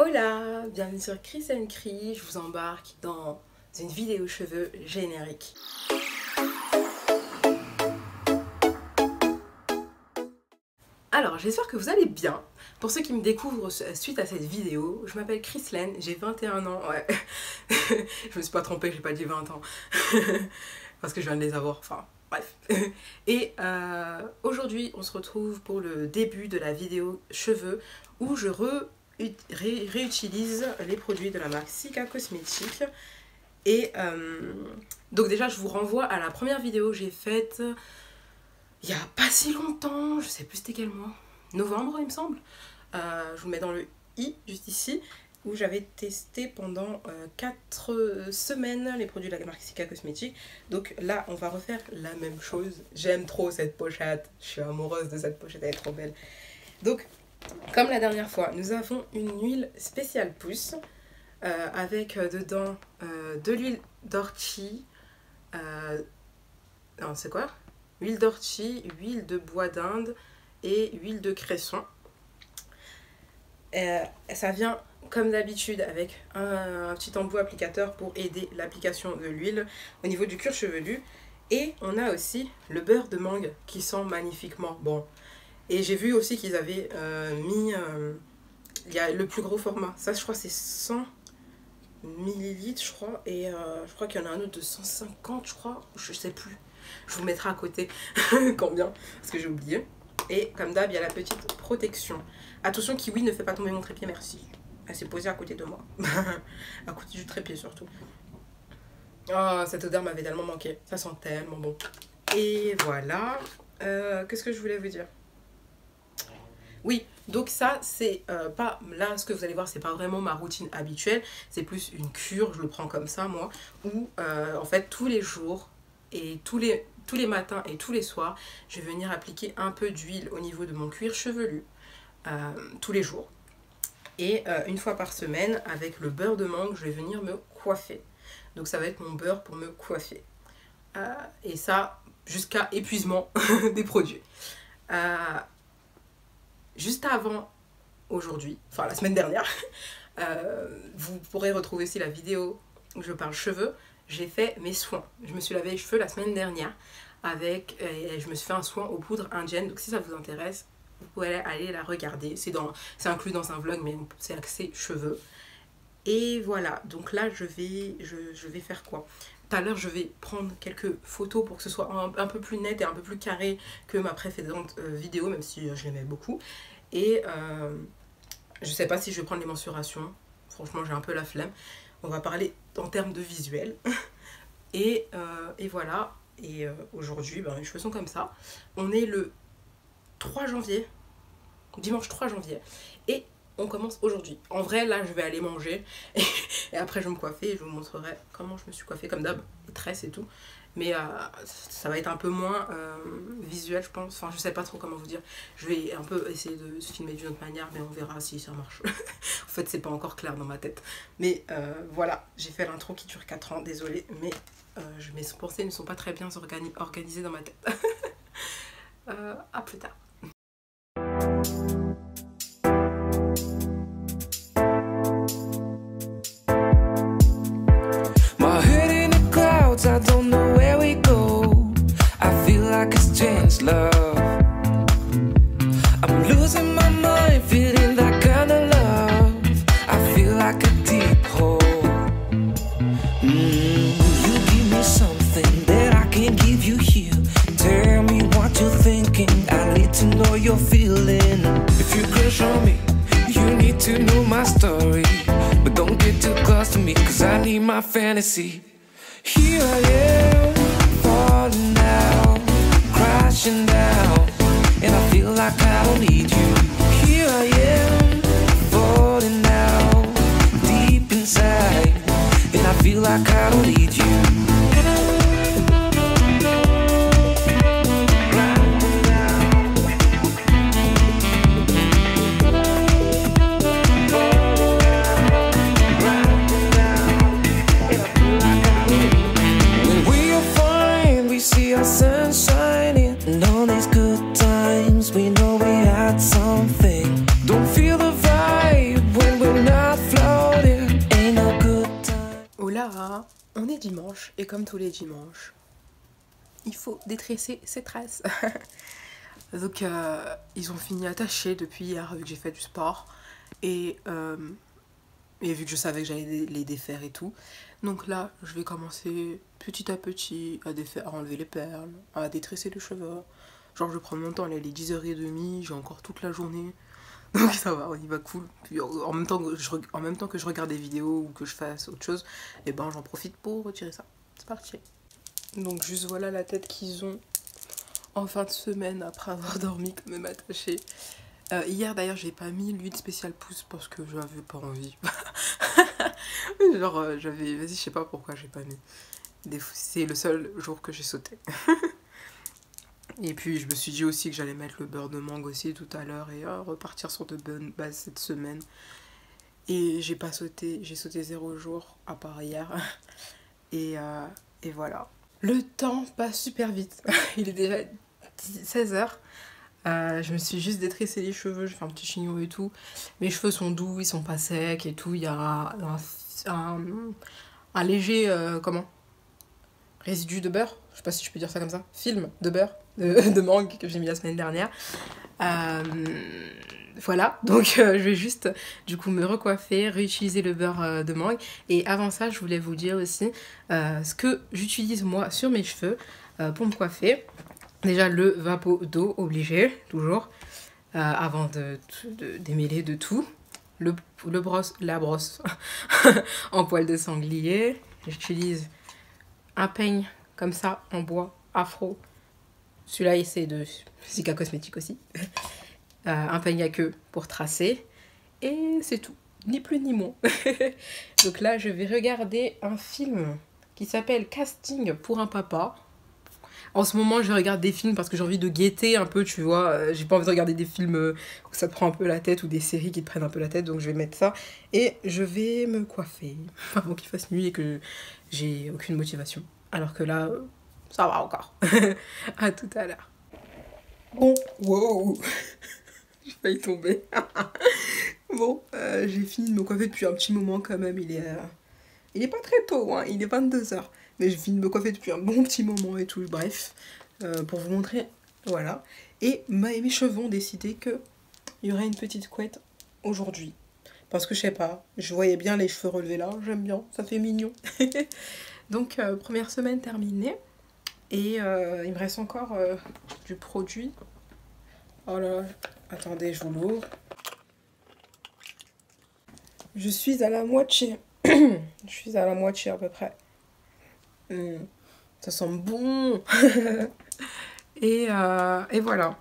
Hola, bienvenue sur Chris & Cri, je vous embarque dans une vidéo cheveux générique. Alors, j'espère que vous allez bien. Pour ceux qui me découvrent suite à cette vidéo, je m'appelle Chrislaine, j'ai 21 ans, ouais. Je me suis pas trompée, j'ai pas dit 20 ans. Parce que je viens de les avoir, enfin, bref. Et aujourd'hui, on se retrouve pour le début de la vidéo cheveux où je réutilise les produits de la marque Cica Cosmetics. Et donc déjà, je vous renvoie à la première vidéo que j'ai faite il n'y a pas si longtemps, je sais plus c'était quel mois, novembre il me semble. Je vous mets dans le i juste ici, où j'avais testé pendant 4 semaines les produits de la marque Cica Cosmetics. Donc là on va refaire la même chose. J'aime trop cette pochette, je suis amoureuse de cette pochette, elle est trop belle. Donc comme la dernière fois, nous avons une huile spéciale pousse avec dedans de l'huile d'ortie, non c'est quoi? Huile d'ortie, huile de bois d'Inde et huile de cresson. Ça vient comme d'habitude avec un petit embout applicateur pour aider l'application de l'huile au niveau du cuir chevelu. Et on a aussi le beurre de mangue qui sent magnifiquement bon. Et j'ai vu aussi qu'ils avaient mis il y a le plus gros format. Ça je crois c'est 100 ml je crois. Et je crois qu'il y en a un autre de 150 je crois. Je sais plus. Je vous mettrai à côté combien, parce que j'ai oublié. Et comme d'hab, il y a la petite protection. Attention, Kiwi ne fait pas tomber mon trépied, merci. Elle s'est posée à côté de moi. À côté du trépied surtout. Oh, cette odeur m'avait tellement manqué. Ça sent tellement bon. Et voilà. Qu'est-ce que je voulais vous dire? Oui, donc ça, c'est pas... Là, ce que vous allez voir, c'est pas vraiment ma routine habituelle. C'est plus une cure, je le prends comme ça, moi. Où, en fait, tous les jours... Et tous les matins et tous les soirs, je vais venir appliquer un peu d'huile au niveau de mon cuir chevelu, tous les jours. Et une fois par semaine, avec le beurre de mangue, je vais venir me coiffer. Donc ça va être mon beurre pour me coiffer. Et ça, jusqu'à épuisement des produits. Juste avant aujourd'hui, enfin la semaine dernière, vous pourrez retrouver aussi la vidéo où je parle cheveux. J'ai fait mes soins. Je me suis lavé les cheveux la semaine dernière avec, je me suis fait un soin aux poudres indiennes. Donc si ça vous intéresse, vous pouvez aller la regarder. C'est inclus dans un vlog, mais c'est axé cheveux. Et voilà, donc là je vais faire quoi? Tout à l'heure je vais prendre quelques photos pour que ce soit un peu plus net et un peu plus carré que ma précédente vidéo, même si je l'aimais beaucoup. Et je sais pas si je vais prendre les mensurations. Franchement j'ai un peu la flemme. On va parler en termes de visuel. Et voilà. Et aujourd'hui, ben, les cheveux sont comme ça. On est le 3 janvier. Dimanche 3 janvier. Et on commence aujourd'hui. En vrai, là, je vais aller manger. Et après, je vais me coiffer. Et je vous montrerai comment je me suis coiffée, comme d'hab. Les tresses et tout. Mais ça va être un peu moins visuel, je pense. Enfin, je sais pas trop comment vous dire. Je vais un peu essayer de se filmer d'une autre manière, mais on verra si ça marche. En fait, c'est pas encore clair dans ma tête. Mais voilà, j'ai fait l'intro qui dure 4 ans, désolée. Mais mes pensées ne sont pas très bien organisées dans ma tête. À plus tard. I don't know where we go. I feel like it's changed love. I'm losing my mind, feeling that kind of love. I feel like a deep hole. You give me something that I can't give you here. Tell me what you're thinking, I need to know you're feeling. If you crush on me, you need to know my story. But don't get too close to me, cause I need my fantasy. Here I am, falling down, crashing down, and I feel like I don't need you. Here I am, falling down, deep inside, and I feel like I don't need you. Sun shining, and all these good times, we know we had some dimanche et comme tous les dimanches, il faut détresser ses tresses. Donc ils ont fini attachés depuis hier vu que j'ai fait du sport et vu que je savais que j'allais les défaire et tout. Donc là je vais commencer petit à petit à défaire, à enlever les perles, à détresser les cheveux. Genre je prends mon temps, là il est 10h30, j'ai encore toute la journée. Donc ça va, on y va cool. Puis en même temps que je regarde des vidéos ou que je fasse autre chose, et ben j'en profite pour retirer ça. C'est parti. Donc juste voilà la tête qu'ils ont en fin de semaine après avoir dormi quand même attaché. Hier d'ailleurs j'ai pas mis l'huile spéciale pouce parce que j'avais pas envie. Genre j'avais, vas-y je sais pas pourquoi j'ai pas mis. C'est le seul jour que j'ai sauté. Et puis je me suis dit aussi que j'allais mettre le beurre de mangue aussi tout à l'heure et repartir sur de bonnes bases cette semaine. Et j'ai pas sauté, j'ai sauté 0 jour à part hier. Et voilà. Le temps passe super vite. Il est déjà 16h. Je me suis juste détressé les cheveux, j'ai fait un petit chignon et tout. Mes cheveux sont doux, ils sont pas secs et tout. Il y a un léger, résidu de beurre. Je sais pas si je peux dire ça comme ça. Film de beurre, de mangue que j'ai mis la semaine dernière. Voilà, donc je vais juste du coup me recoiffer, réutiliser le beurre de mangue. Et avant ça, je voulais vous dire aussi ce que j'utilise moi sur mes cheveux pour me coiffer. Déjà le vapeau d'eau obligé, toujours, avant de démêler de tout. La brosse en poil de sanglier. J'utilise un peigne comme ça en bois afro. Celui-là c'est de Sika Cosmétique aussi. Un peigne à queue pour tracer. Et c'est tout. Ni plus ni moins. Donc là, je vais regarder un film qui s'appelle Casting pour un papa. En ce moment, je regarde des films parce que j'ai envie de guetter un peu, tu vois. J'ai pas envie de regarder des films où ça te prend un peu la tête ou des séries qui te prennent un peu la tête. Donc je vais mettre ça. Et je vais me coiffer avant qu'il fasse nuit et que j'ai aucune motivation. Alors que là, ça va encore. À tout à l'heure. Bon, wow. J'ai failli tomber. Bon, j'ai fini de me coiffer depuis un petit moment quand même. Il est pas très tôt, hein. Il est 22h. Mais j'ai fini de me coiffer depuis un bon petit moment et tout. Bref, pour vous montrer, voilà. Et mes cheveux ont décidé qu'il y aurait une petite couette aujourd'hui. Parce que je sais pas, je voyais bien les cheveux relevés là. J'aime bien, ça fait mignon. Donc, première semaine terminée. Et il me reste encore du produit. Oh là, attendez, je vous l'ouvre. Je suis à la moitié. Je suis à la moitié à peu près. Ça sent bon. et voilà.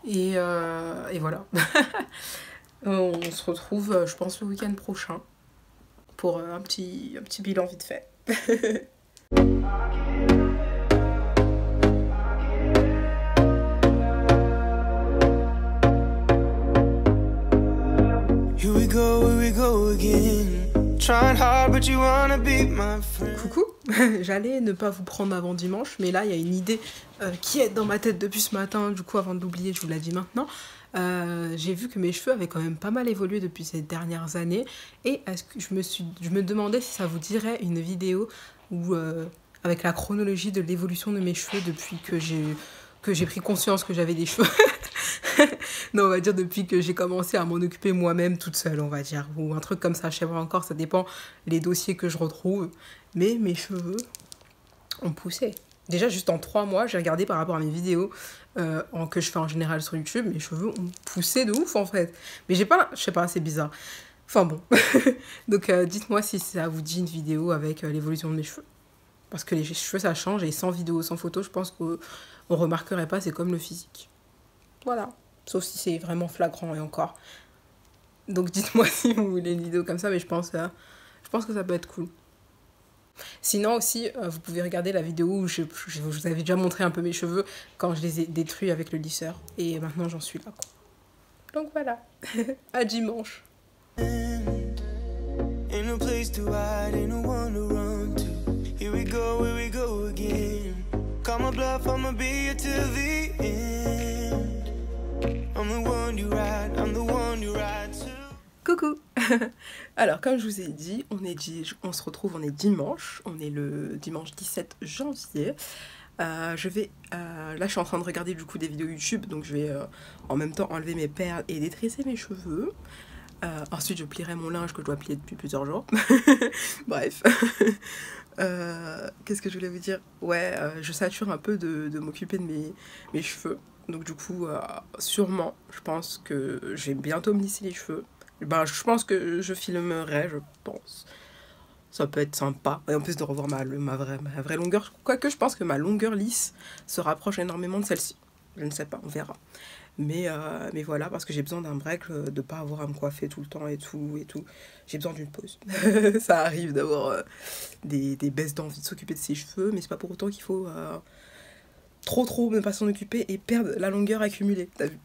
Et voilà. On se retrouve, je pense, le week-end prochain. Pour un petit bilan vite fait. Coucou, j'allais ne pas vous prendre avant dimanche, mais là il y a une idée qui est dans ma tête depuis ce matin, du coup avant de l'oublier je vous la dis maintenant. J'ai vu que mes cheveux avaient quand même pas mal évolué depuis ces dernières années et est-ce que je me demandais si ça vous dirait une vidéo où, avec la chronologie de l'évolution de mes cheveux depuis que j'ai pris conscience que j'avais des cheveux. Non, on va dire depuis que j'ai commencé à m'en occuper moi-même toute seule, on va dire. Ou un truc comme ça, je sais pas encore, ça dépend les dossiers que je retrouve. Mais mes cheveux ont poussé. Déjà, juste en 3 mois, j'ai regardé par rapport à mes vidéos que je fais en général sur YouTube, mes cheveux ont poussé de ouf en fait. Mais j'ai pas, je sais pas, c'est bizarre. Enfin bon. Donc dites-moi si ça vous dit une vidéo avec l'évolution de mes cheveux. Parce que les cheveux ça change et sans vidéo, sans photo, je pense qu'on remarquerait pas, c'est comme le physique. Voilà. Sauf si c'est vraiment flagrant et encore. Donc dites-moi si vous voulez une vidéo comme ça, mais je pense que ça peut être cool. Sinon aussi, vous pouvez regarder la vidéo où je vous avais déjà montré un peu mes cheveux quand je les ai détruits avec le lisseur. Et maintenant j'en suis là, quoi. Donc voilà. À dimanche. Coucou. Alors, comme je vous ai dit, on se retrouve, on est dimanche. On est le dimanche 17 janvier. Là, je suis en train de regarder du coup des vidéos YouTube. Donc, je vais en même temps enlever mes perles et détrisser mes cheveux. Ensuite, je plierai mon linge que je dois plier depuis plusieurs jours. Bref. Qu'est-ce que je voulais vous dire? Ouais, je sature un peu de m'occuper de mes cheveux. Donc du coup, sûrement, je pense que je vais bientôt me lisser les cheveux. Ben, je pense que je filmerai, je pense. Ça peut être sympa. Et en plus de revoir ma vraie longueur. Quoique je pense que ma longueur lisse se rapproche énormément de celle-ci. Je ne sais pas, on verra. Mais voilà, parce que j'ai besoin d'un break, de ne pas avoir à me coiffer tout le temps et tout. J'ai besoin d'une pause. Ça arrive d'avoir des baisses d'envie de s'occuper de ses cheveux, mais c'est pas pour autant qu'il faut trop ne pas s'en occuper et perdre la longueur accumulée, t'as vu.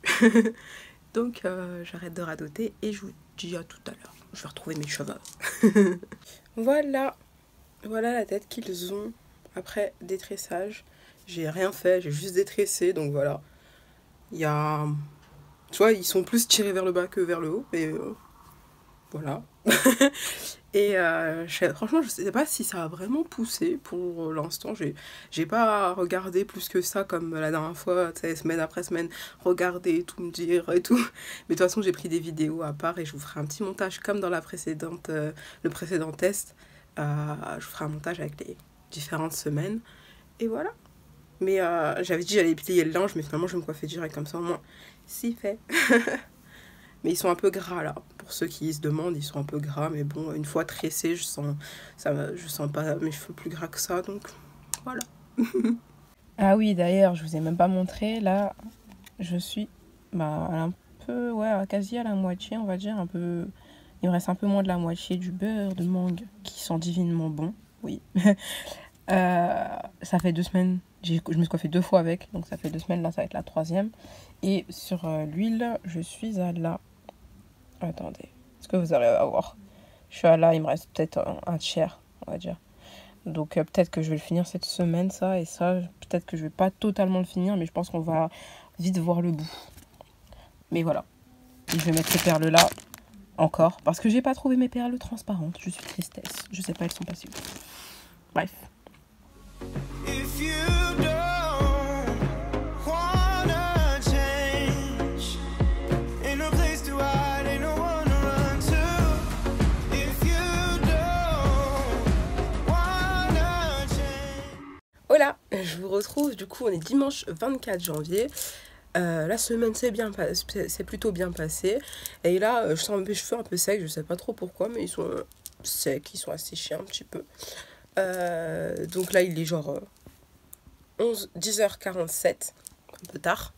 Donc j'arrête de radoter et je vous dis à tout à l'heure. Je vais retrouver mes cheveux. Voilà la tête qu'ils ont après détressage. J'ai rien fait, j'ai juste détressé, donc voilà. Il y a... Tu vois, ils sont plus tirés vers le bas que vers le haut, mais voilà. Et franchement, je sais pas si ça a vraiment poussé pour l'instant. J'ai pas regardé plus que ça comme la dernière fois, tu sais, semaine après semaine, regarder, tout me dire et tout. Mais de toute façon, j'ai pris des vidéos à part et je vous ferai un petit montage comme dans le précédent test. Je vous ferai un montage avec les différentes semaines. Et voilà. Mais j'avais dit j'allais plier le linge, mais finalement je vais me coiffer direct comme ça, au moins c'est fait. Mais ils sont un peu gras là, pour ceux qui se demandent, ils sont un peu gras, mais bon, une fois tressés, je sens pas mes cheveux plus gras que ça, donc voilà. Ah oui, d'ailleurs, je vous ai même pas montré, là, je suis un peu, ouais, quasi à la moitié, on va dire, un peu, il me reste un peu moins de la moitié du beurre de mangue, qui sent divinement bon, oui. Ça fait 2 semaines, je me suis coiffée 2 fois avec, donc ça fait 2 semaines, là ça va être la 3e. Et sur l'huile, je suis à la... Attendez, est-ce que vous allez avoir? Je suis à là, il me reste peut-être un tiers, on va dire. Donc peut-être que je vais le finir cette semaine, ça, et ça, peut-être que je vais pas totalement le finir, mais je pense qu'on va vite voir le bout. Mais voilà, et je vais mettre ces perles-là encore, parce que j'ai pas trouvé mes perles transparentes, je suis tristesse, je sais pas, elles sont passées où. Bref. Voilà, je vous retrouve, du coup on est dimanche 24 janvier. La semaine c'est plutôt bien passé. Et là, je sens mes cheveux un peu secs, je sais pas trop pourquoi, mais ils sont secs, ils sont asséchés un petit peu. Donc là, il est genre 10h47, un peu tard.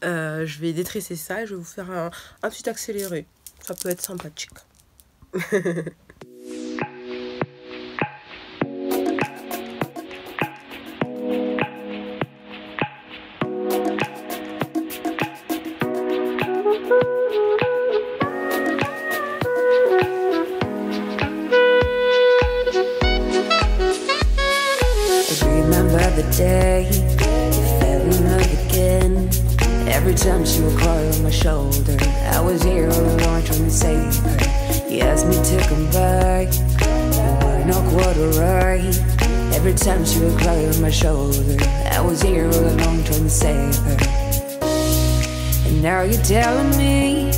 Je vais détrisser ça et je vais vous faire un petit accéléré. Ça peut être sympathique. The day you fell in love again. Every time she would cry on my shoulder, I was here all alone trying to save her. You asked me to come back, you were not quite alright. Every time she would cry on my shoulder, I was here all alone trying to save her. And now you're telling me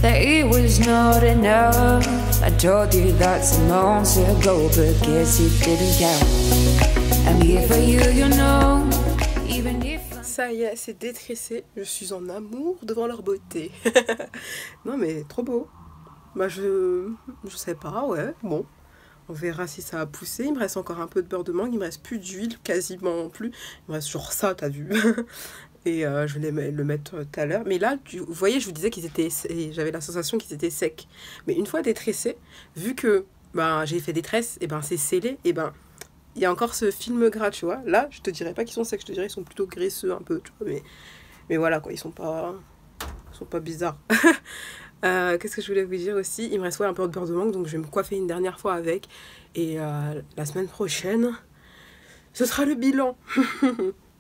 that it was not enough. I told you that some months ago, but guess it didn't count. I'm here for you, you know, even if... Ça y est, c'est détressé. Je suis en amour devant leur beauté. Non mais trop beau. Bah je sais pas, ouais, bon. On verra si ça a poussé. Il me reste encore un peu de beurre de mangue. Il me reste plus d'huile, quasiment plus. Il me reste genre ça, t'as vu. Et je vais le mettre tout à l'heure. Mais là, vous voyez, je vous disais qu'ils étaient... J'avais la sensation qu'ils étaient secs. Mais une fois détressés, vu que j'ai fait des tresses, et c'est scellé, et il y a encore ce film gras, tu vois. Là, je te dirais pas qu'ils sont secs, je te dirais qu'ils sont plutôt graisseux un peu, tu vois. Mais voilà, quoi, ils sont pas bizarres. Qu'est-ce que je voulais vous dire aussi? Il me reste un peu de beurre de mangue, donc je vais me coiffer une dernière fois avec. Et la semaine prochaine, ce sera le bilan.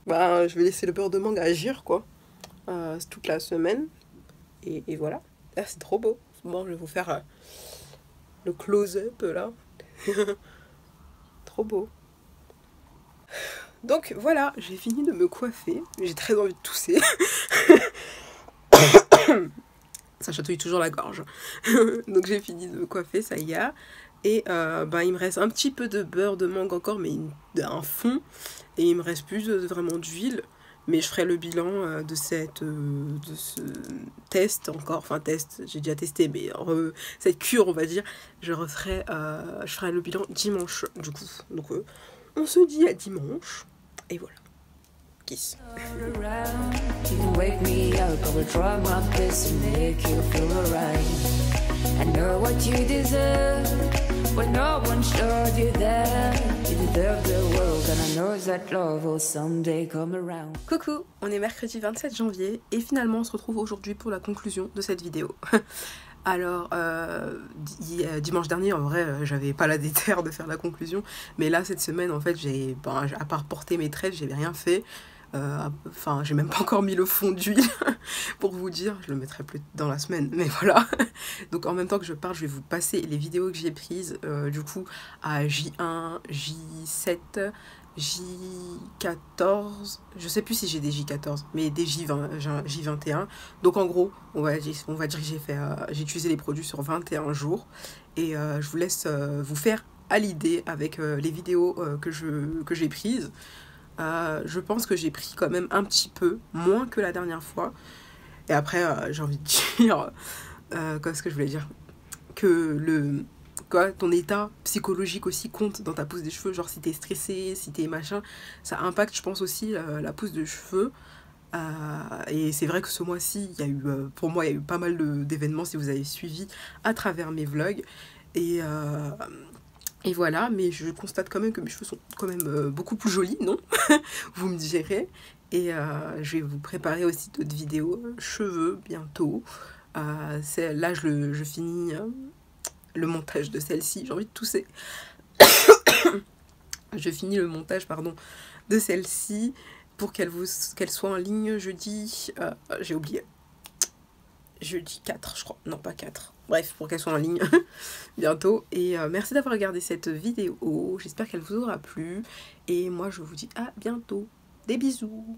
Je vais laisser le beurre de mangue agir, quoi. Toute la semaine. Et voilà. Ah, c'est trop beau. Bon, je vais vous faire le close-up là. Trop beau. Donc voilà, j'ai fini de me coiffer. J'ai très envie de tousser. Ça chatouille toujours la gorge. Donc j'ai fini de me coiffer, ça y est. Et il me reste un petit peu de beurre de mangue encore, mais un fond. Et il me reste plus vraiment d'huile. Mais je ferai le bilan de ce test encore. Enfin test, j'ai déjà testé, mais cette cure on va dire. Je ferai le bilan dimanche du coup. Donc on se dit à dimanche. Et voilà. Kiss. You can wake me up, I will try my best to make you feel alright. I know what you deserve, when no one showed you that. You deserve the world, and I know that love will someday come around. Coucou, on est mercredi 27 janvier et finalement on se retrouve aujourd'hui pour la conclusion de cette vidéo. Alors, dimanche dernier, en vrai, j'avais pas la déterre de faire la conclusion, mais là, cette semaine, en fait, à part porter mes tresses, j'avais rien fait. Enfin, j'ai même pas encore mis le fond d'huile pour vous dire, je le mettrai plus dans la semaine, mais voilà. Donc en même temps que je parle, je vais vous passer les vidéos que j'ai prises du coup à J1, J7, J14, je sais plus si j'ai des J14, mais des J21. Donc en gros, on va dire que j'ai utilisé les produits sur 21 jours et je vous laisse vous faire à l'idée avec les vidéos que j'ai prises. Je pense que j'ai pris quand même un petit peu moins que la dernière fois. Et après, j'ai envie de dire, qu'est-ce que je voulais dire, que ton état psychologique aussi compte dans ta pousse des cheveux. Genre si t'es stressé, si t'es machin, ça impacte je pense aussi la pousse de cheveux. Et c'est vrai que ce mois-ci, pour moi, il y a eu pas mal d'événements si vous avez suivi à travers mes vlogs. Et voilà, mais je constate quand même que mes cheveux sont quand même beaucoup plus jolis, non? Vous me direz. Et je vais vous préparer aussi d'autres vidéos cheveux bientôt. Là, je finis le montage de celle-ci. J'ai envie de tousser. Je finis le montage, pardon, de celle-ci pour qu'elle soit en ligne jeudi. J'ai oublié. Jeudi 4, je crois. Non, pas 4. Bref, pour qu'elle soit en ligne bientôt. Et merci d'avoir regardé cette vidéo. J'espère qu'elle vous aura plu. Et moi, je vous dis à bientôt. Des bisous.